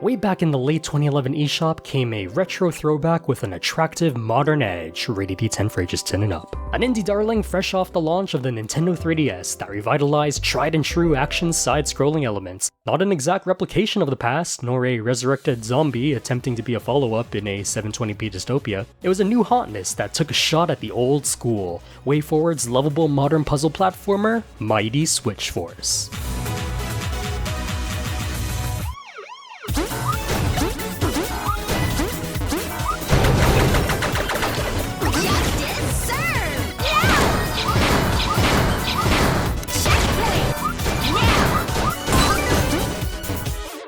Way back in the late 2011 eShop came a retro throwback with an attractive modern edge, rated D10 for ages 10 and up. An indie darling fresh off the launch of the Nintendo 3DS that revitalized tried and true action side-scrolling elements. Not an exact replication of the past, nor a resurrected zombie attempting to be a follow-up in a 720p dystopia. It was a new hotness that took a shot at the old school, Wayforward's lovable modern puzzle platformer, Mighty Switch Force.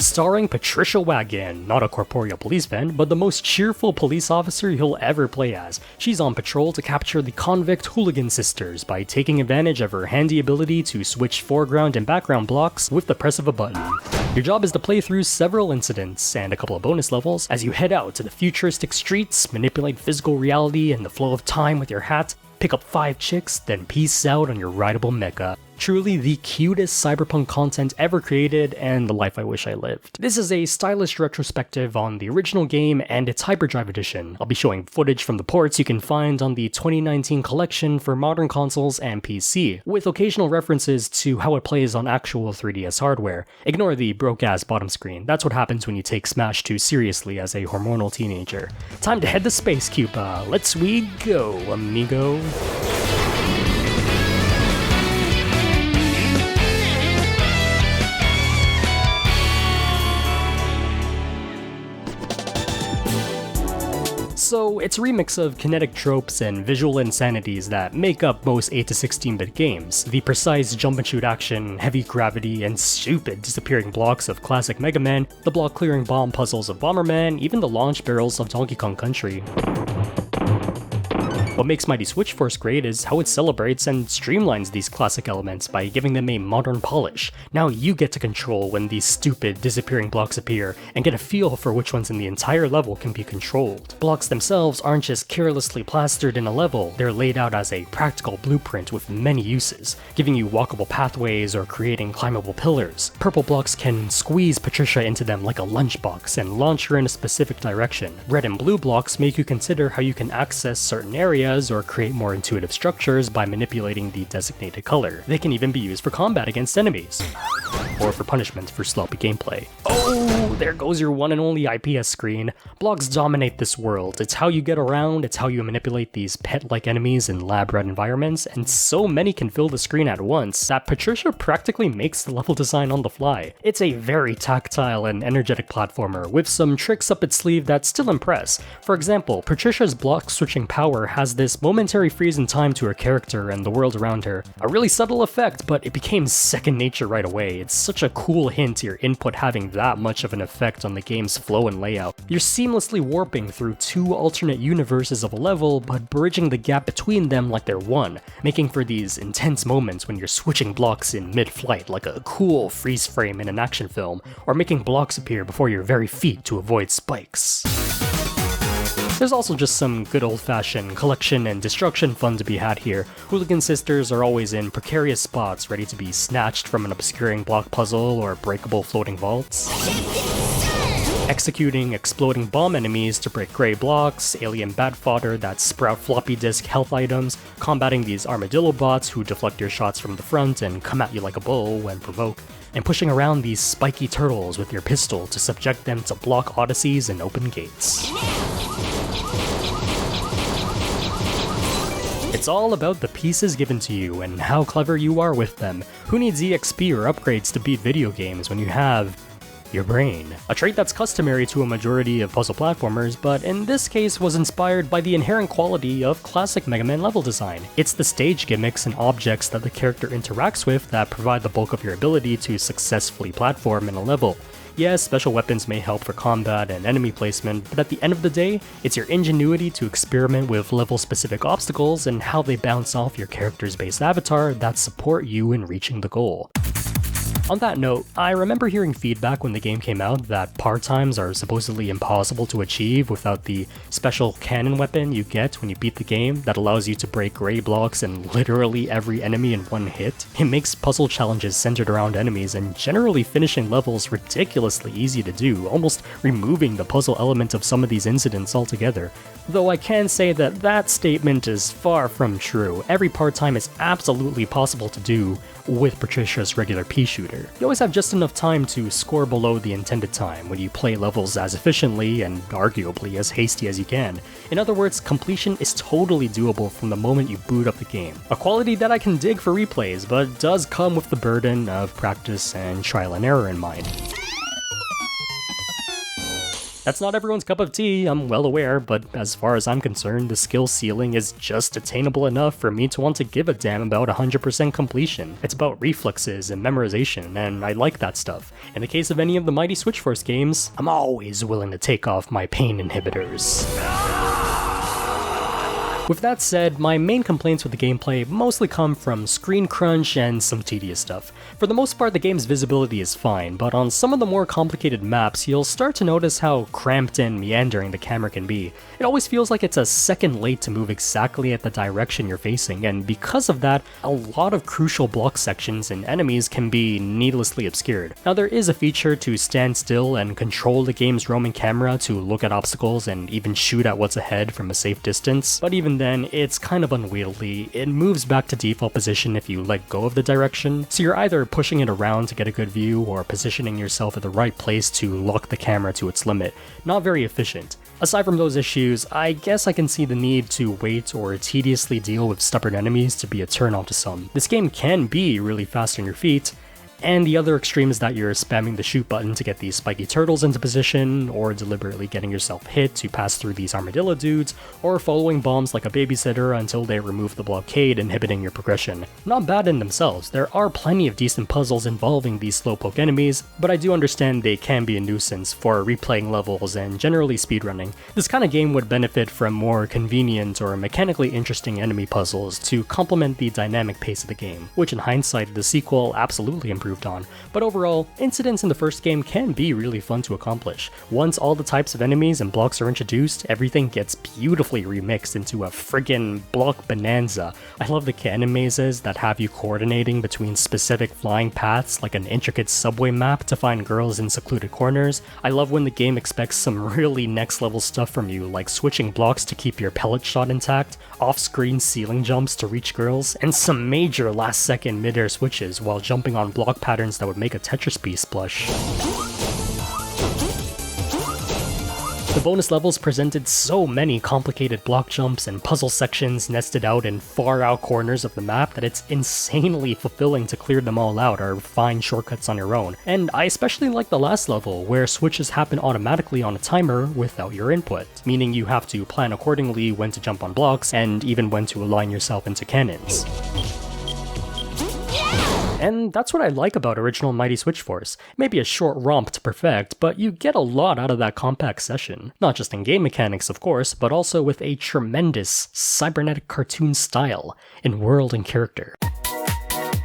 Starring Patricia Wagon, not a corporeal police van, but the most cheerful police officer you'll ever play as. She's on patrol to capture the convict hooligan sisters by taking advantage of her handy ability to switch foreground and background blocks with the press of a button. Your job is to play through several incidents and a couple of bonus levels as you head out to the futuristic streets, manipulate physical reality and the flow of time with your hat, pick up 5 chicks, then peace out on your rideable mecha. Truly the cutest cyberpunk content ever created, and the life I wish I lived. This is a stylish retrospective on the original game and its Hyperdrive edition. I'll be showing footage from the ports you can find on the 2019 collection for modern consoles and PC, with occasional references to how it plays on actual 3DS hardware. Ignore the broke-ass bottom screen, that's what happens when you take Smash too seriously as a hormonal teenager. Time to head to Space Cuba, let's we go, amigo. So, it's a remix of kinetic tropes and visual insanities that make up most 8 to 16-bit games. The precise jump-and-shoot action, heavy gravity, and stupid disappearing blocks of classic Mega Man, the block-clearing bomb puzzles of Bomberman, even the launch barrels of Donkey Kong Country. What makes Mighty Switch Force great is how it celebrates and streamlines these classic elements by giving them a modern polish. Now you get to control when these stupid disappearing blocks appear, and get a feel for which ones in the entire level can be controlled. Blocks themselves aren't just carelessly plastered in a level, they're laid out as a practical blueprint with many uses, giving you walkable pathways or creating climbable pillars. Purple blocks can squeeze Patricia into them like a lunchbox and launch her in a specific direction. Red and blue blocks make you consider how you can access certain areas or create more intuitive structures by manipulating the designated color. They can even be used for combat against enemies, or for punishment for sloppy gameplay. Oh, there goes your one and only IPS screen. Blocks dominate this world. It's how you get around, it's how you manipulate these pet-like enemies in lab-rat environments, and so many can fill the screen at once that Patricia practically makes the level design on the fly. It's a very tactile and energetic platformer, with some tricks up its sleeve that still impress. For example, Patricia's block switching power has this momentary freeze in time to her character and the world around her. A really subtle effect, but it became second nature right away. It's such a cool hint to your input having that much of an effect on the game's flow and layout. You're seamlessly warping through 2 alternate universes of a level, but bridging the gap between them like they're one, making for these intense moments when you're switching blocks in mid-flight like a cool freeze frame in an action film, or making blocks appear before your very feet to avoid spikes. There's also just some good old-fashioned collection and destruction fun to be had here. Hooligan sisters are always in precarious spots, ready to be snatched from an obscuring block puzzle or breakable floating vaults. Executing exploding bomb enemies to break gray blocks, alien bat fodder that sprout floppy disk health items, combating these armadillo bots who deflect your shots from the front and come at you like a bull when provoked, and pushing around these spiky turtles with your pistol to subject them to block odysseys and open gates. It's all about the pieces given to you and how clever you are with them. Who needs EXP or upgrades to beat video games when you have your brain? A trait that's customary to a majority of puzzle platformers, but in this case was inspired by the inherent quality of classic Mega Man level design. It's the stage gimmicks and objects that the character interacts with that provide the bulk of your ability to successfully platform in a level. Yes, special weapons may help for combat and enemy placement, but at the end of the day, it's your ingenuity to experiment with level-specific obstacles and how they bounce off your character's base avatar that support you in reaching the goal. On that note, I remember hearing feedback when the game came out that par times are supposedly impossible to achieve without the special cannon weapon you get when you beat the game that allows you to break gray blocks and literally every enemy in one hit. It makes puzzle challenges centered around enemies and generally finishing levels ridiculously easy to do, almost removing the puzzle element of some of these incidents altogether. Though I can say that that statement is far from true. Every part time is absolutely possible to do with Patricia's regular pea shooter. You always have just enough time to score below the intended time when you play levels as efficiently and arguably as hasty as you can. In other words, completion is totally doable from the moment you boot up the game. A quality that I can dig for replays, but does come with the burden of practice and trial and error in mind. That's not everyone's cup of tea, I'm well aware, but as far as I'm concerned, the skill ceiling is just attainable enough for me to want to give a damn about 100% completion. It's about reflexes and memorization, and I like that stuff. In the case of any of the Mighty Switch Force games, I'm always willing to take off my pain inhibitors. With that said, my main complaints with the gameplay mostly come from screen crunch and some tedious stuff. For the most part, the game's visibility is fine, but on some of the more complicated maps, you'll start to notice how cramped and meandering the camera can be. It always feels like it's a second late to move exactly at the direction you're facing, and because of that, a lot of crucial block sections and enemies can be needlessly obscured. Now, there is a feature to stand still and control the game's roaming camera to look at obstacles and even shoot at what's ahead from a safe distance, but even then, it's kind of unwieldy. It moves back to default position if you let go of the direction, so you're either pushing it around to get a good view or positioning yourself at the right place to lock the camera to its limit. Not very efficient. Aside from those issues, I guess I can see the need to wait or tediously deal with stubborn enemies to be a turn-off to some. This game can be really fast on your feet, and the other extreme is that you're spamming the shoot button to get these spiky turtles into position, or deliberately getting yourself hit to pass through these armadillo dudes, or following bombs like a babysitter until they remove the blockade, inhibiting your progression. Not bad in themselves, there are plenty of decent puzzles involving these slowpoke enemies, but I do understand they can be a nuisance for replaying levels and generally speedrunning. This kind of game would benefit from more convenient or mechanically interesting enemy puzzles to complement the dynamic pace of the game, which in hindsight the sequel absolutely improved on, but overall, incidents in the first game can be really fun to accomplish. Once all the types of enemies and blocks are introduced, everything gets beautifully remixed into a friggin' block bonanza. I love the cannon mazes that have you coordinating between specific flying paths like an intricate subway map to find girls in secluded corners. I love when the game expects some really next level stuff from you, like switching blocks to keep your pellet shot intact, off-screen ceiling jumps to reach girls, and some major last second mid-air switches while jumping on block patterns that would make a Tetris piece blush. The bonus levels presented so many complicated block jumps and puzzle sections nested out in far out corners of the map that it's insanely fulfilling to clear them all out or find shortcuts on your own. And I especially like the last level, where switches happen automatically on a timer without your input, meaning you have to plan accordingly when to jump on blocks and even when to align yourself into cannons. And that's what I like about original Mighty Switch Force. Maybe a short romp to perfect, but you get a lot out of that compact session. Not just in game mechanics, of course, but also with a tremendous cybernetic cartoon style in world and character.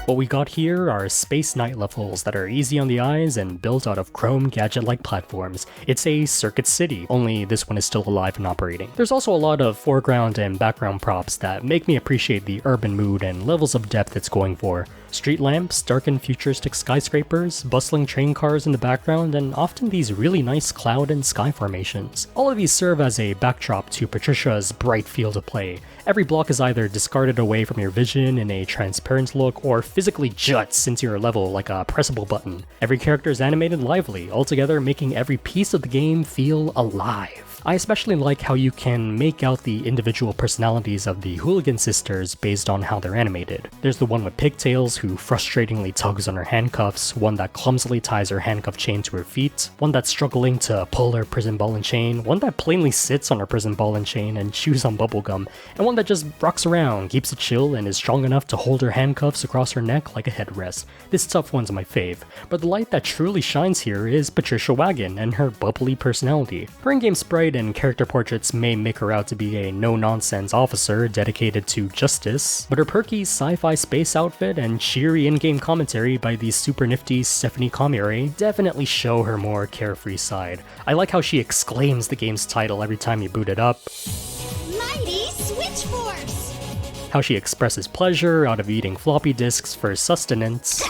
What we got here are Space Knight levels that are easy on the eyes and built out of chrome gadget-like platforms. It's a circuit city, only this one is still alive and operating. There's also a lot of foreground and background props that make me appreciate the urban mood and levels of depth it's going for. Street lamps, darkened futuristic skyscrapers, bustling train cars in the background, and often these really nice cloud and sky formations. All of these serve as a backdrop to Patricia's bright field of play. Every block is either discarded away from your vision in a transparent look, or physically juts into your level like a pressable button. Every character is animated lively, altogether making every piece of the game feel alive. I especially like how you can make out the individual personalities of the Hooligan Sisters based on how they're animated. There's the one with pigtails who frustratingly tugs on her handcuffs, one that clumsily ties her handcuff chain to her feet, one that's struggling to pull her prison ball and chain, one that plainly sits on her prison ball and chain and chews on bubblegum, and one that just rocks around, keeps it chill, and is strong enough to hold her handcuffs across her neck like a headrest. This tough one's my fave, but the light that truly shines here is Patricia Wagon and her bubbly personality. Her in-game sprite sprite and character portraits may make her out to be a no-nonsense officer dedicated to justice, but her perky sci-fi space outfit and cheery in-game commentary by the super nifty Stephanie Commiere definitely show her more carefree side. I like how she exclaims the game's title every time you boot it up. Mighty Switch Force! How she expresses pleasure out of eating floppy disks for sustenance.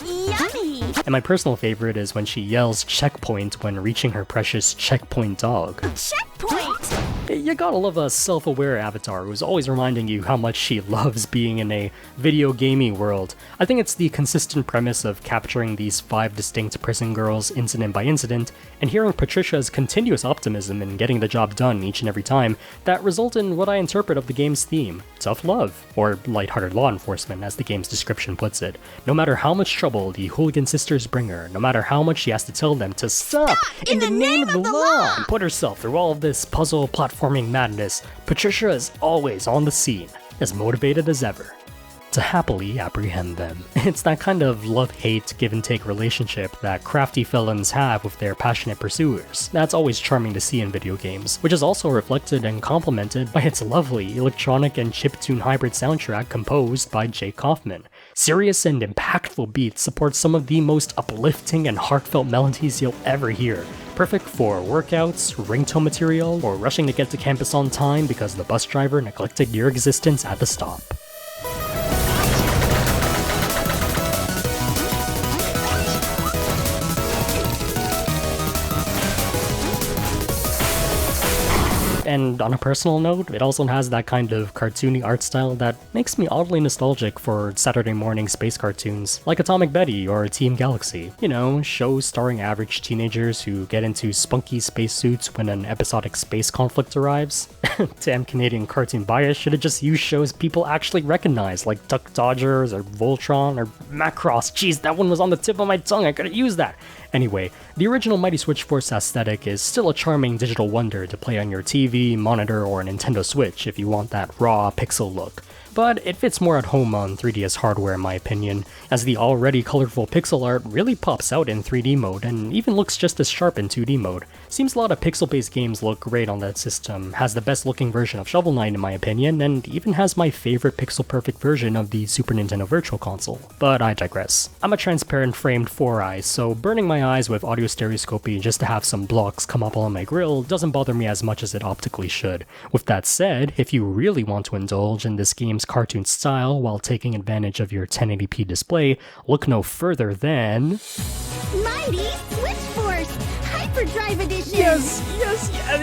Yummy! And my personal favorite is when she yells checkpoint when reaching her precious checkpoint dog. Checkpoint! You gotta love a self-aware avatar who's always reminding you how much she loves being in a video gaming world. I think it's the consistent premise of capturing these 5 distinct prison girls incident by incident, and hearing Patricia's continuous optimism in getting the job done each and every time that result in what I interpret of the game's theme: tough love, or lighthearted law enforcement as the game's description puts it. No matter how much trouble the hooligan sisters bring her, no matter how much she has to tell them to stop in the name of the law and put herself through all of this puzzle platforming madness, Patricia is always on the scene, as motivated as ever to happily apprehend them. It's that kind of love-hate give-and-take relationship that crafty felons have with their passionate pursuers. That's always charming to see in video games, which is also reflected and complemented by its lovely electronic and chiptune hybrid soundtrack composed by Jake Kaufman. Serious and impactful beats support some of the most uplifting and heartfelt melodies you'll ever hear. Perfect for workouts, ringtone material, or rushing to get to campus on time because the bus driver neglected your existence at the stop. And on a personal note, it also has that kind of cartoony art style that makes me oddly nostalgic for Saturday morning space cartoons, like Atomic Betty or Team Galaxy. You know, shows starring average teenagers who get into spunky spacesuits when an episodic space conflict arrives. Damn Canadian cartoon bias, should have just used shows people actually recognize, like Duck Dodgers or Voltron or Macross. Jeez, that one was on the tip of my tongue, I could've used that! Anyway, the original Mighty Switch Force aesthetic is still a charming digital wonder to play on your TV, monitor, or Nintendo Switch if you want that raw pixel look. But it fits more at home on 3DS hardware in my opinion, as the already colorful pixel art really pops out in 3D mode and even looks just as sharp in 2D mode. Seems a lot of pixel-based games look great on that system, has the best looking version of Shovel Knight in my opinion, and even has my favorite pixel-perfect version of the Super Nintendo Virtual Console. But I digress. I'm a transparent framed 4-eye, so burning my eyes with audio stereoscopy just to have some blocks come up on my grill doesn't bother me as much as it optically should. With that said, if you really want to indulge in this game's cartoon style while taking advantage of your 1080p display, look no further than... Mighty Switch Force! Hyperdrive Edition!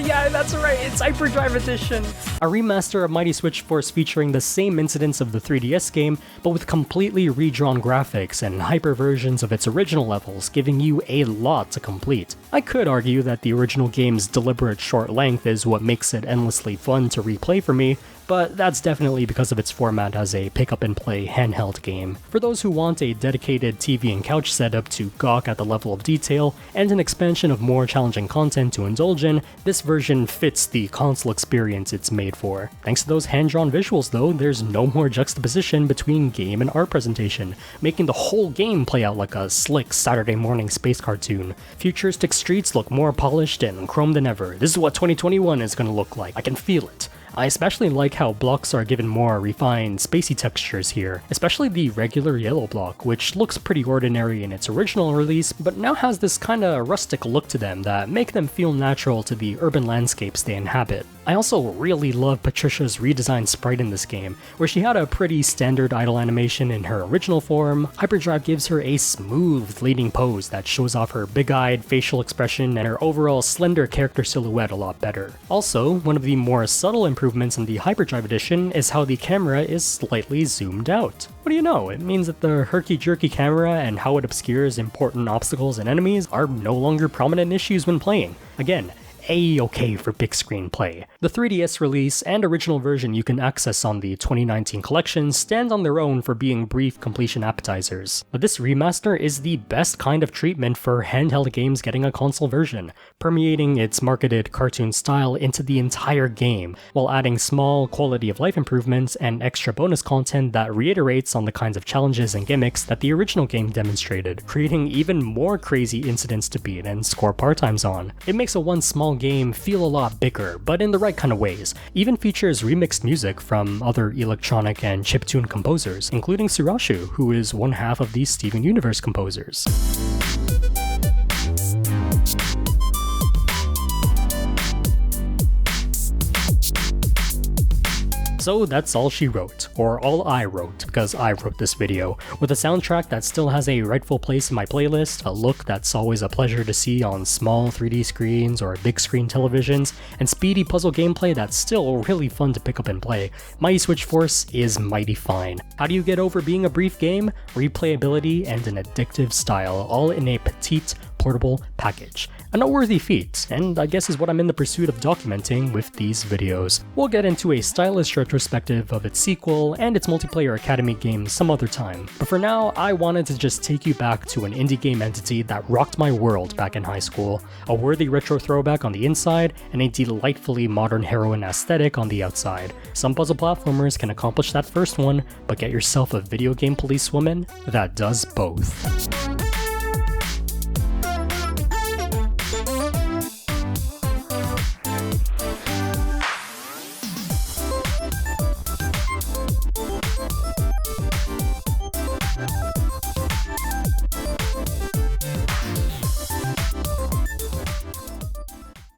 Yeah, that's right, it's Hyperdrive Edition! A remaster of Mighty Switch Force featuring the same incidents of the 3DS game, but with completely redrawn graphics and hyper versions of its original levels, giving you a lot to complete. I could argue that the original game's deliberate short length is what makes it endlessly fun to replay for me, but that's definitely because of its format as a pick-up-and-play handheld game. For those who want a dedicated TV and couch setup to gawk at the level of detail, and an expansion of more challenging content to indulge in, this version fits the console experience it's made for. Thanks to those hand-drawn visuals though, there's no more juxtaposition between game and art presentation, making the whole game play out like a slick Saturday morning space cartoon. Futuristic streets look more polished and chrome than ever. This is what 2021 is gonna look like, I can feel it. I especially like how blocks are given more refined, spacey textures here, especially the regular yellow block, which looks pretty ordinary in its original release, but now has this kinda rustic look to them that make them feel natural to the urban landscapes they inhabit. I also really love Patricia's redesigned sprite in this game, where she had a pretty standard idle animation in her original form. Hyperdrive gives her a smooth leading pose that shows off her big-eyed facial expression and her overall slender character silhouette a lot better. Also, one of the more subtle improvements in the Hyperdrive edition is how the camera is slightly zoomed out. What do you know, it means that the herky-jerky camera and how it obscures important obstacles and enemies are no longer prominent issues when playing. Again, A-okay for big screen play. The 3DS release and original version you can access on the 2019 collection stand on their own for being brief completion appetizers, but this remaster is the best kind of treatment for handheld games getting a console version, permeating its marketed cartoon style into the entire game, while adding small quality of life improvements and extra bonus content that reiterates on the kinds of challenges and gimmicks that the original game demonstrated, creating even more crazy incidents to beat and score part times on. It makes a one small game feel a lot bigger, but in the right kind of ways. Even features remixed music from other electronic and chiptune composers, including Surashu, who is one half of the Steven Universe composers. So that's all she wrote, or all I wrote, because I wrote this video, with a soundtrack that still has a rightful place in my playlist, a look that's always a pleasure to see on small 3D screens or big screen televisions, and speedy puzzle gameplay that's still really fun to pick up and play. Mighty Switch Force is mighty fine. How do you get over being a brief game? Replayability and an addictive style, all in a petite, portable package. A noteworthy feat, and I guess is what I'm in the pursuit of documenting with these videos. We'll get into a stylish retrospective of its sequel and its multiplayer academy game some other time, but for now, I wanted to just take you back to an indie game entity that rocked my world back in high school, a worthy retro throwback on the inside, and a delightfully modern heroine aesthetic on the outside. Some puzzle platformers can accomplish that first one, but get yourself a video game policewoman that does both.